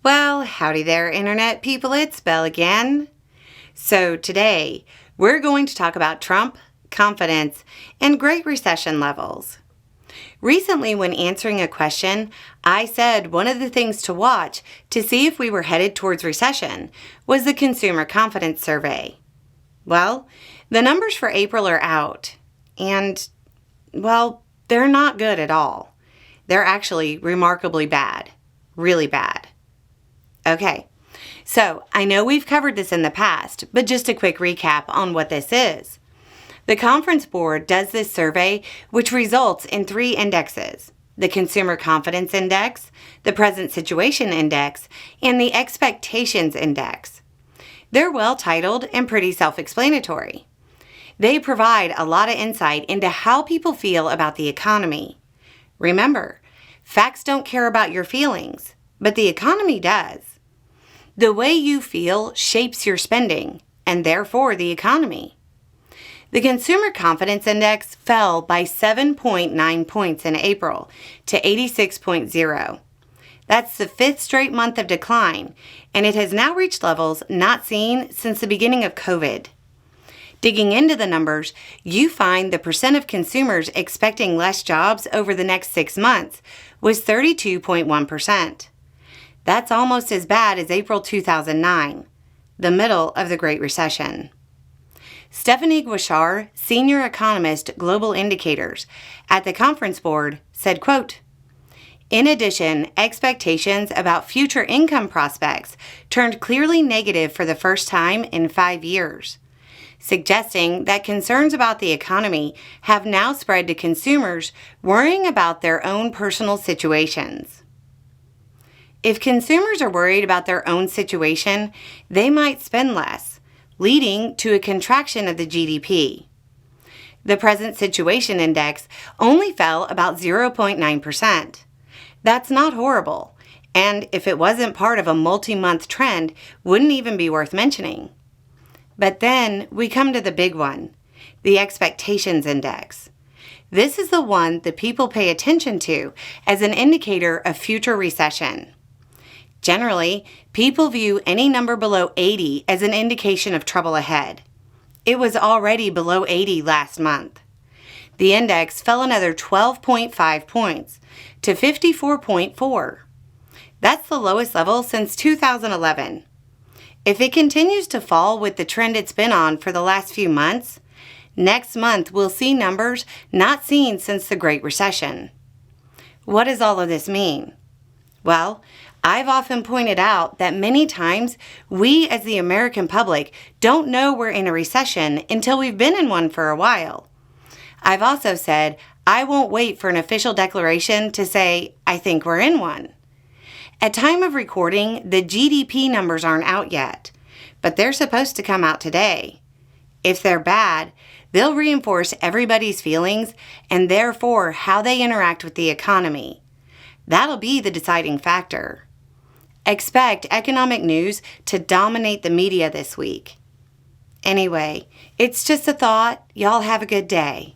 Well, howdy there, Internet people. It's Belle again. So today, we're going to talk about Trump, confidence, and Great Recession levels. Recently, when answering a question, I said one of the things to watch to see if we were headed towards recession was the Consumer Confidence Survey. Well, the numbers for April are out, and, well, they're not good at all. They're actually remarkably bad. Really bad. Okay, so I know we've covered this in the past, but just a quick recap on what this is. The Conference Board does this survey, which results in 3 indexes: the Consumer Confidence Index, the Present Situation Index, and the Expectations Index. They're well titled and pretty self-explanatory. They provide a lot of insight into how people feel about the economy. Remember, facts don't care about your feelings, but the economy does. The way you feel shapes your spending, and therefore the economy. The Consumer Confidence Index fell by 7.9 points in April to 86.0. That's the 5th straight month of decline, and it has now reached levels not seen since the beginning of COVID. Digging into the numbers, you find the percent of consumers expecting less jobs over the next 6 months was 32.1%. That's almost as bad as April 2009, the middle of the Great Recession. Stephanie Guichard, senior economist, Global Indicators, at the Conference Board, said, quote, "In addition, expectations about future income prospects turned clearly negative for the first time in 5 years, suggesting that concerns about the economy have now spread to consumers worrying about their own personal situations." If consumers are worried about their own situation, they might spend less, leading to a contraction of the GDP. The Present Situation Index only fell about 0.9%. That's not horrible, and if it wasn't part of a multi-month trend, wouldn't even be worth mentioning. But then we come to the big one, the Expectations Index. This is the one that people pay attention to as an indicator of future recession. Generally, people view any number below 80 as an indication of trouble ahead. It was already below 80 last month. The index fell another 12.5 points to 54.4. That's the lowest level since 2011. If it continues to fall with the trend it's been on for the last few months, next month we'll see numbers not seen since the Great Recession. What does all of this mean? Well, I've often pointed out that many times we as the American public don't know we're in a recession until we've been in one for a while. I've also said I won't wait for an official declaration to say I think we're in one. At time of recording, the GDP numbers aren't out yet, but they're supposed to come out today. If they're bad, they'll reinforce everybody's feelings and therefore how they interact with the economy. That'll be the deciding factor. Expect economic news to dominate the media this week. Anyway, it's just a thought. Y'all have a good day.